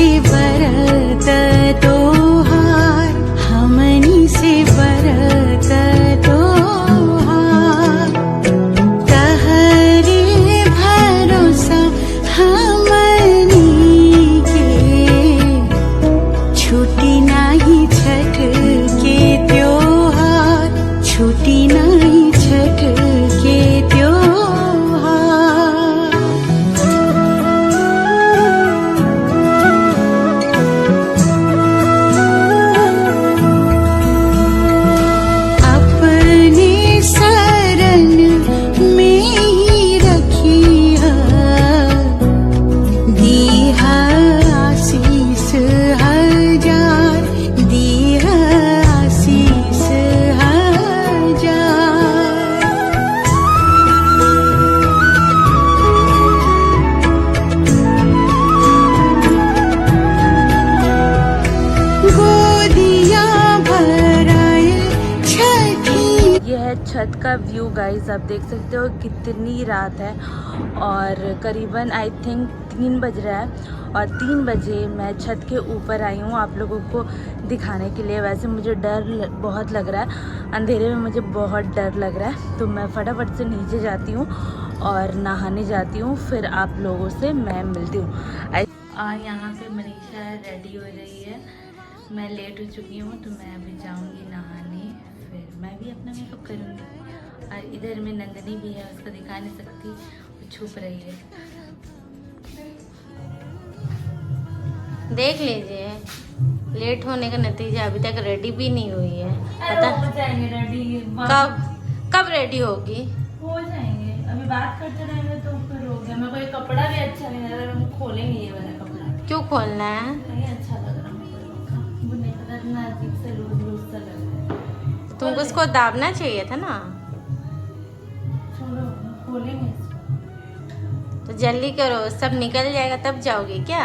से बरत तोहार, हमनी से बरत तोहार, तहरे भरोसा हमनी के, छुट्टी नहीं छठ के त्योहार, छुट्टी नहीं छठ के त्योहार। अपने शरण में ही रखिया, दीहा आशीष हजार, दीहा आशीष हजार। गोदिया भराए छठी। ये है छत का व्यू गाइस, आप देख सकते हो कितनी रात है और करीबन आई थिंक 3 बज रहा है और 3 बजे मैं छत के ऊपर आई हूँ आप लोगों को दिखाने के लिए। वैसे मुझे डर बहुत लग रहा है, अंधेरे में मुझे बहुत डर लग रहा है, तो मैं फटाफट से नीचे जाती हूँ और नहाने जाती हूँ, फिर आप लोगों से मैं मिलती हूँ। और यहाँ पे मनीषा रेडी हो रही है, मैं लेट हो चुकी हूँ तो मैं अभी जाऊँगी नहाने, फिर मैं भी अपना मेकअप करूँगी। और इधर में नंदनी भी है, उसको दिखा नहीं सकती, वो छुप रही है। देख लीजिए, लेट होने का नतीजा अभी तक रेडी भी नहीं हुई है। पता हो जाएंगे रेडी, कब रेडी होगी? हो जाएंगे, अभी बात करते रहेंगे तो फिर हो गया। मेरे को ये कपड़ा भी अच्छा नहीं लग रहा, हम खोलेंगे ये वाला कपड़ा। क्यों खोलना है? नहीं अच्छा लग रहा मेरे को, वो नहीं पता इतना अजीब से लूज लूज सा लग रहा है। तुमको उसको दाबना चाहिए था ना। छोड़ो, खोलेंगे इसको। तो जल्दी करो, सब निकल जाएगा तब जाओगी क्या?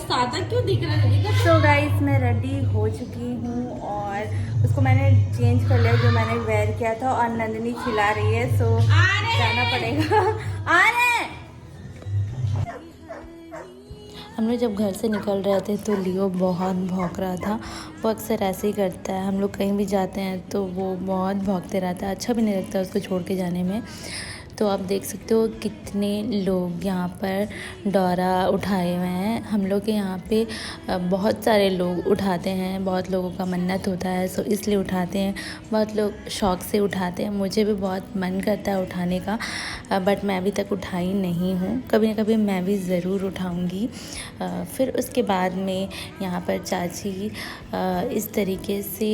सादा क्यों दिख रहा है? तो गाइस मैं रेडी हो चुकी हूँ और उसको मैंने चेंज कर लिया जो मैंने वेयर किया था, और नंदिनी खिला रही है, सो जाना पड़ेगा। आ रहे हैं। हम लोग जब घर से निकल रहे थे तो लियो बहुत भौंक रहा था। वो अक्सर ऐसे ही करता है, हम लोग कहीं भी जाते हैं तो वो बहुत भौंकते रहता है, अच्छा भी नहीं लगता उसको छोड़ के जाने में। तो आप देख सकते हो कितने लोग यहाँ पर डोरा उठाए हुए हैं। हम लोग के यहाँ पे बहुत सारे लोग उठाते हैं, बहुत लोगों का मन्नत होता है, सो इसलिए उठाते हैं। बहुत लोग शौक़ से उठाते हैं, मुझे भी बहुत मन करता है उठाने का, बट मैं अभी तक उठाई नहीं हूँ। कभी ना कभी मैं भी ज़रूर उठाऊँगी। फिर उसके बाद में यहाँ पर चाची इस तरीके से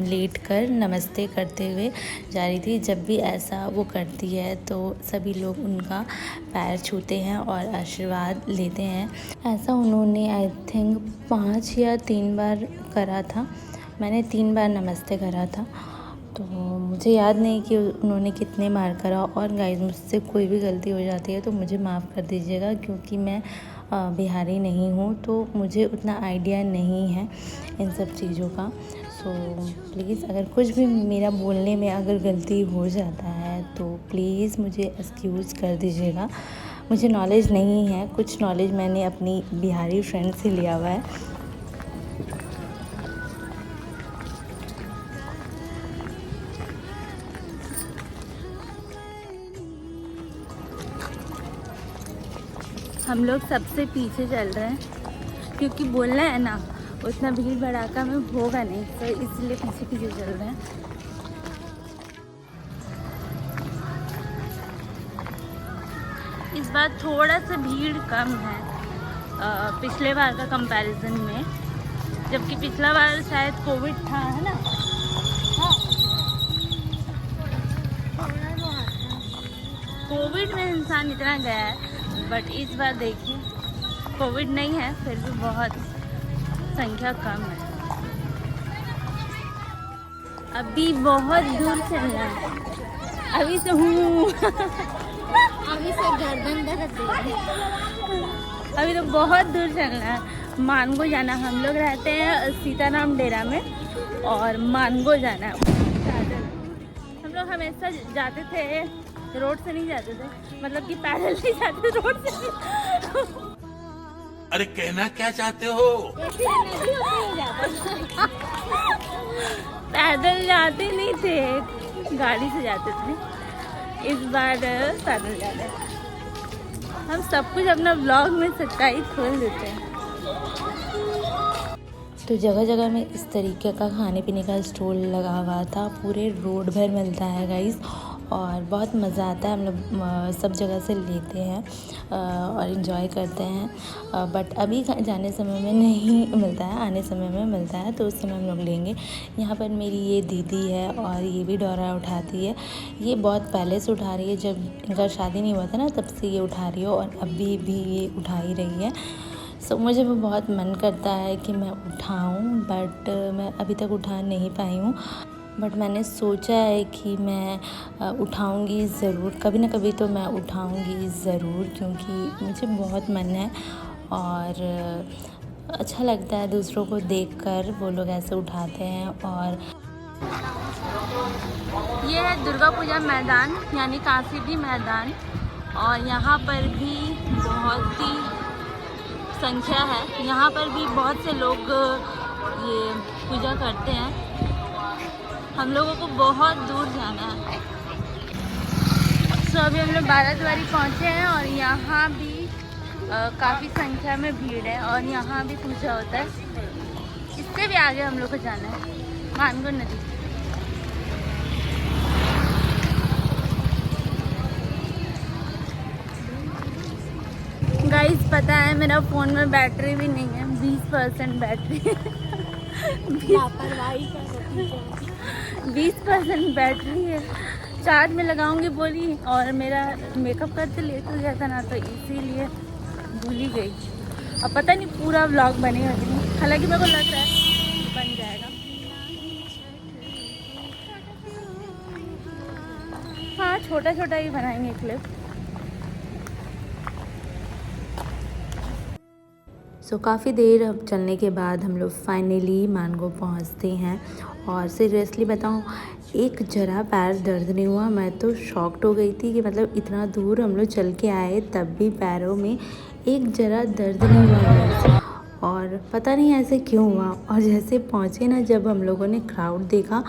लेट कर नमस्ते करते हुए जा रही थी। जब भी ऐसा वो करती है तो सभी लोग उनका पैर छूते हैं और आशीर्वाद लेते हैं। ऐसा उन्होंने आई थिंक 5 या 3 बार करा था। मैंने 3 बार नमस्ते करा था, तो मुझे याद नहीं कि उन्होंने कितने बार करा। और गाइस मुझसे कोई भी गलती हो जाती है तो मुझे माफ़ कर दीजिएगा, क्योंकि मैं बिहारी नहीं हूँ तो मुझे उतना आइडिया नहीं है इन सब चीज़ों का। सो प्लीज़ अगर कुछ भी मेरा बोलने में अगर गलती हो जाता है तो प्लीज़ मुझे एक्सक्यूज़ कर दीजिएगा। मुझे नॉलेज नहीं है, कुछ नॉलेज मैंने अपनी बिहारी फ्रेंड से लिया हुआ है। हम लोग सबसे पीछे चल रहे हैं क्योंकि बोलना है ना, उतना भीड़ भड़ाका में होगा नहीं, तो इसलिए पीछे पीछे चल रहे हैं। इस बार थोड़ा सा भीड़ कम है पिछले बार का कंपैरिजन में, जबकि पिछला बार शायद कोविड था, है ना? हाँ, कोविड में इंसान इतना गया है, बट इस बार देखिए कोविड नहीं है, फिर भी बहुत संख्या कम है। अभी बहुत दूर चलना है, अभी से हूँ अभी से गर्दन दर्द है। अभी तो बहुत दूर चलना है। मानगो जाना, हम लोग रहते हैं सीताराम डेरा में और मानगो जाना है। हम लोग हमेशा जाते थे रोड से नहीं जाते थे, मतलब कि पैदल नहीं जाते, रोड से अरे कहना क्या चाहते हो? पैदल जाते नहीं थे, गाड़ी से जाते थे। इस बार पैदल जा रहे हैं। हम सब कुछ अपना ब्लॉग में सच्चाई खोल देते हैं। तो जगह जगह में इस तरीके का खाने पीने का स्टॉल लगा हुआ था, पूरे रोड भर मिलता है गाइस, और बहुत मज़ा आता है। हम लोग सब जगह से लेते हैं और इन्जॉय करते हैं, बट अभी जाने समय में नहीं मिलता है, आने समय में मिलता है, तो उस समय हम लोग लेंगे। यहाँ पर मेरी ये दीदी है और ये भी डोरा उठाती है। ये बहुत पहले से उठा रही है, जब इनका शादी नहीं हुआ था ना तब से ये उठा रही है, और अभी भी ये उठा ही रही है। सो मुझे भी बहुत मन करता है कि मैं उठाऊं, बट मैं अभी तक उठा नहीं पाई हूँ। बट मैंने सोचा है कि मैं उठाऊंगी ज़रूर, कभी ना कभी तो मैं उठाऊंगी ज़रूर, क्योंकि मुझे बहुत मन है और अच्छा लगता है दूसरों को देखकर वो लोग ऐसे उठाते हैं। और ये है दुर्गा पूजा मैदान, यानी कांसीडी मैदान, और यहाँ पर भी बहुत ही संख्या है। यहाँ पर भी बहुत से लोग ये पूजा करते हैं। हम लोगों को बहुत दूर जाना है। सो अभी हम लोग बाराद्वारी पहुँचे हैं और यहाँ भी काफ़ी संख्या में भीड़ है, और यहाँ भी पूजा होता है। इससे भी आगे हम लोग को जाना है, मानगुर नदी। गाइस पता है मेरा फ़ोन में बैटरी भी नहीं है, 20% बैटरी 20% बैटरी है। चार्ज में लगाऊंगी बोली, और मेरा मेकअप करते लेट हो गया था ना, तो इसीलिए भूल ही गई। अब पता नहीं पूरा व्लॉग बनेगा कि नहीं, हालांकि मेरे को लग रहा है बन जाएगा। हाँ, छोटा छोटा ही बनाएंगे क्लिप। सो काफ़ी देर अब चलने के बाद हम लोग फाइनली मानगो पहुंचते हैं। और सीरियसली बताऊं, एक जरा पैर दर्द नहीं हुआ। मैं तो शॉक्ड हो गई थी कि मतलब इतना दूर हम लोग चल के आए, तब भी पैरों में एक जरा दर्द नहीं हुआ, और पता नहीं ऐसे क्यों हुआ। और जैसे पहुँचे ना, जब हम लोगों ने क्राउड देखा,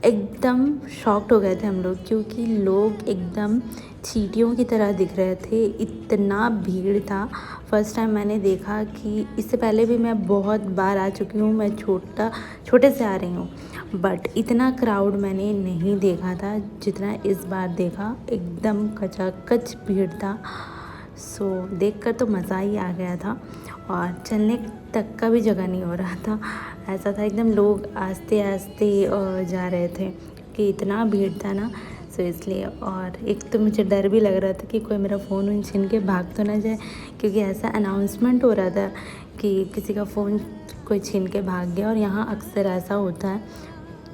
एकदम शॉक्ड हो गए थे हम लोग, क्योंकि लोग एकदम चींटियों की तरह दिख रहे थे, इतना भीड़ था। फर्स्ट टाइम मैंने देखा कि इससे पहले भी मैं बहुत बार आ चुकी हूँ, मैं छोटे से आ रही हूँ, बट इतना क्राउड मैंने नहीं देखा था जितना इस बार देखा। एकदम कचाकच भीड़ था। सो देखकर तो मज़ा ही आ गया था, और चलने तक का भी जगह नहीं हो रहा था। ऐसा था एकदम लोग आस्ते आस्ते जा रहे थे कि इतना भीड़ था ना। सो इसलिए, और एक तो मुझे डर भी लग रहा था कि कोई मेरा फ़ोन उन छीन के भाग तो ना जाए, क्योंकि ऐसा अनाउंसमेंट हो रहा था कि किसी का फ़ोन कोई छीन के भाग गया, और यहाँ अक्सर ऐसा होता है,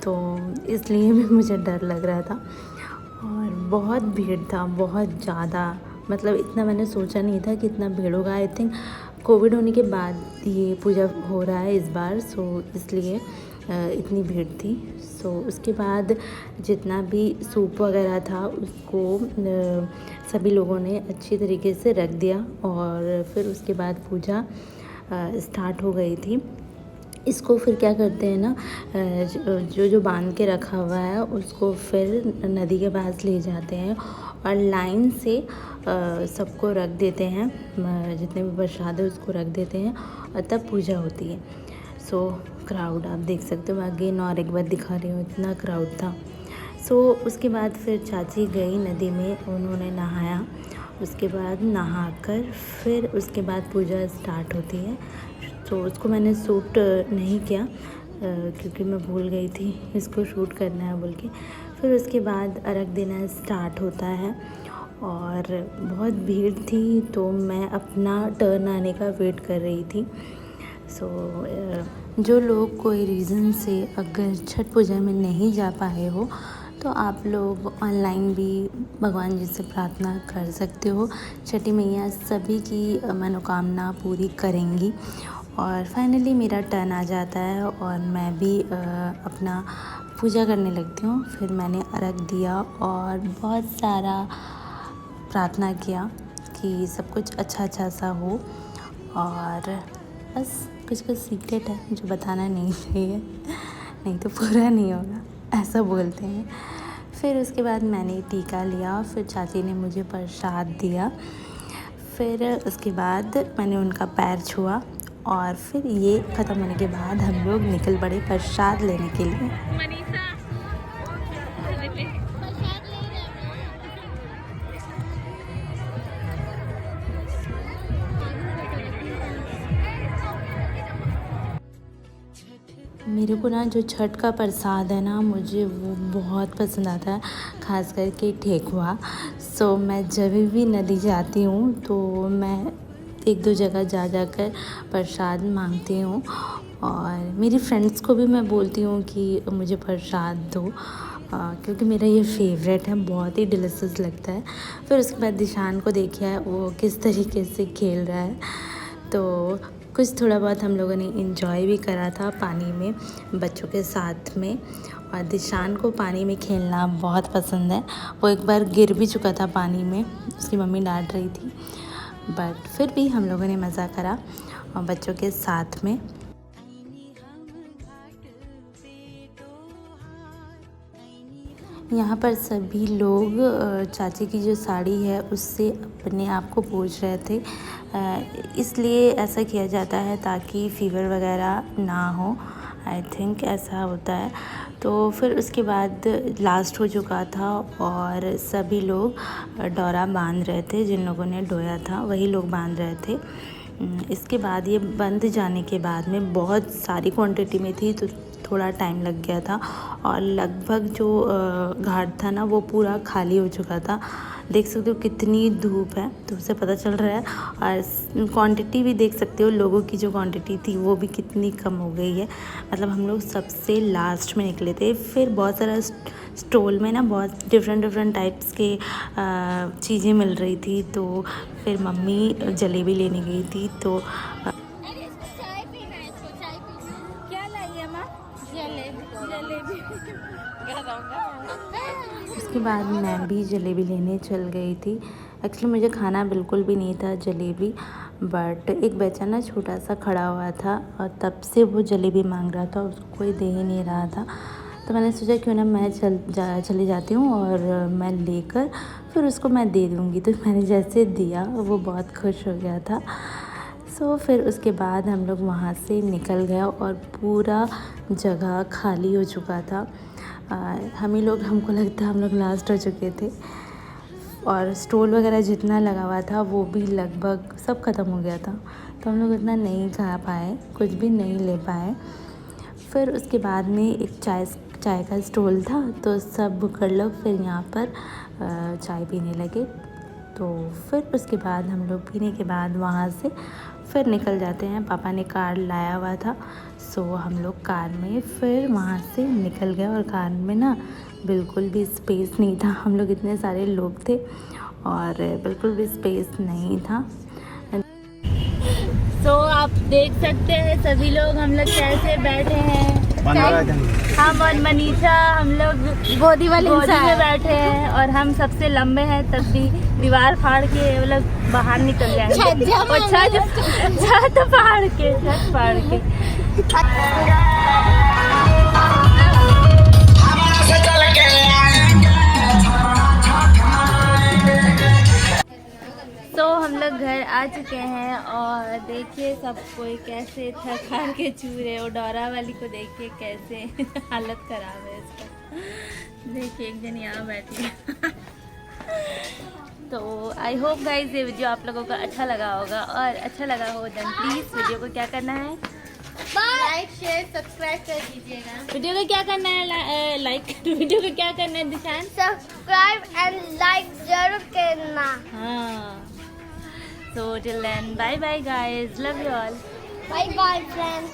तो इसलिए भी मुझे डर लग रहा था। और बहुत भीड़ था, बहुत ज़्यादा, मतलब इतना मैंने सोचा नहीं था कि इतना भीड़ होगा। आई थिंक कोविड होने के बाद ये पूजा हो रहा है इस बार, सो इसलिए इतनी भीड़ थी। सो उसके बाद जितना भी सूप वगैरह था उसको सभी लोगों ने अच्छी तरीके से रख दिया, और फिर उसके बाद पूजा स्टार्ट हो गई थी। इसको फिर क्या करते हैं ना, जो बांध के रखा हुआ है उसको फिर नदी के पास ले जाते हैं, और लाइन से सबको रख देते हैं, जितने भी प्रसाद है उसको रख देते हैं, और तब पूजा होती है। सो क्राउड आप देख सकते हो, अगेन और एक बार दिखा रही हूँ, इतना क्राउड था। सो उसके बाद फिर चाची गई नदी में, उन्होंने नहाया, उसके बाद नहाकर फिर उसके बाद पूजा स्टार्ट होती है। तो उसको मैंने शूट नहीं किया क्योंकि मैं भूल गई थी इसको शूट करना है बोल के। फिर उसके बाद अर्घ देना स्टार्ट होता है, और बहुत भीड़ थी, तो मैं अपना टर्न आने का वेट कर रही थी। सो जो लोग कोई रीज़न से अगर छठ पूजा में नहीं जा पाए हो, तो आप लोग ऑनलाइन भी भगवान जी से प्रार्थना कर सकते हो। छठी मैया सभी की मनोकामना पूरी करेंगी। और फाइनली मेरा टर्न आ जाता है, और मैं भी अपना पूजा करने लगती हूँ। फिर मैंने अर्घ दिया, और बहुत सारा प्रार्थना किया कि सब कुछ अच्छा सा हो, और बस कुछ सीक्रेट है जो बताना नहीं चाहिए, नहीं तो पूरा नहीं होगा, ऐसा बोलते हैं। फिर उसके बाद मैंने टीका लिया, फिर चाची ने मुझे प्रसाद दिया, फिर उसके बाद मैंने उनका पैर छुआ, और फिर ये ख़त्म होने के बाद हम लोग निकल पड़े प्रसाद लेने के लिए। मेरे को ना जो छठ का प्रसाद है ना, मुझे वो बहुत पसंद आता है, ख़ास करके ठेकुआ। सो मैं जब भी नदी जाती हूँ तो मैं एक दो जगह जा कर प्रसाद मांगती हूँ, और मेरी फ्रेंड्स को भी मैं बोलती हूँ कि मुझे प्रसाद दो, क्योंकि मेरा ये फेवरेट है, बहुत ही डिलीशियस लगता है। फिर उसके बाद दिशान को देखिए वो किस तरीके से खेल रहा है, तो कुछ थोड़ा बहुत हम लोगों ने इंजॉय भी करा था पानी में बच्चों के साथ में। और दिशान को पानी में खेलना बहुत पसंद है, वो एक बार गिर भी चुका था पानी में, उसकी मम्मी डांट रही थी, बट फिर भी हम लोगों ने मज़ा करा और बच्चों के साथ में। यहाँ पर सभी लोग चाची की जो साड़ी है उससे अपने आप को पोंछ रहे थे, इसलिए ऐसा किया जाता है ताकि फ़ीवर वगैरह ना हो, आई थिंक ऐसा होता है। तो फिर उसके बाद लास्ट हो चुका था और सभी लोग डोरा बांध रहे थे, जिन लोगों ने डोया था वही लोग बांध रहे थे। इसके बाद ये बंद जाने के बाद में बहुत सारी क्वांटिटी में थी, तो थोड़ा टाइम लग गया था, और लगभग जो घाट था ना वो पूरा खाली हो चुका था। देख सकते हो कितनी धूप है, तो उससे पता चल रहा है, और क्वांटिटी भी देख सकते हो, लोगों की जो क्वांटिटी थी वो भी कितनी कम हो गई है। मतलब हम लोग सबसे लास्ट में निकले थे। फिर बहुत सारा स्टॉल में ना बहुत डिफरेंट टाइप्स के चीज़ें मिल रही थी, तो फिर मम्मी जलेबी लेने गई थी, तो उसके बाद मैं भी जलेबी लेने चल गई थी। एक्चुअली मुझे खाना बिल्कुल भी नहीं था जलेबी, बट एक बच्चा ना छोटा सा खड़ा हुआ था और तब से वो जलेबी मांग रहा था, उसको कोई दे ही नहीं रहा था। तो मैंने सोचा क्यों ना मैं चली जाती हूँ और मैं लेकर फिर उसको मैं दे दूँगी। तो मैंने जैसे दिया वो बहुत खुश हो गया था। सो फिर उसके बाद हम लोग वहाँ से निकल गए और पूरा जगह खाली हो चुका था। हमको लगता है हम लोग लास्ट हो चुके थे, और स्टॉल वगैरह जितना लगा हुआ था वो भी लगभग सब ख़त्म हो गया था, तो हम लोग इतना नहीं खा पाए, कुछ भी नहीं ले पाए। फिर उसके बाद में एक चाय का स्टॉल था, तो सब कर लोग फिर यहाँ पर चाय पीने लगे। तो फिर उसके बाद हम लोग पीने के बाद वहाँ से फिर निकल जाते हैं। पापा ने कार लाया हुआ था, सो हम लोग कार में फिर वहाँ से निकल गए, और कार में ना बिल्कुल भी स्पेस नहीं था। हम लोग इतने सारे लोग थे और बिल्कुल भी स्पेस नहीं था। तो आप देख सकते हैं सभी लोग हम लोग कैसे बैठे हैं। हम और मनीषा हम लोग गोदी में बैठे हैं, और हम सबसे लंबे हैं, तब भी दीवार फाड़ के वो लोग बाहर निकल जाएंगे, और छत फाड़ के तो हम लोग घर आ चुके हैं, और देखिए सब कोई कैसे थक हार के चूरे। और डोरा वाली को देखिए कैसे हालत खराब है इसका। देखिए एक जन यहाँ बैठी है। तो आई होप गाइज ये वीडियो आप लोगों को अच्छा लगा होगा, और अच्छा लगा हो देन प्लीज़ वीडियो को क्या करना है, लाइक शेयर सब्सक्राइब कर दीजिएगा। वीडियो को क्या करना है, वीडियो को क्या करना है दिशान? सब्सक्राइब एंड लाइक जरूर करना। हाँ, so till then bye bye guys, love you all, Bye bye friends.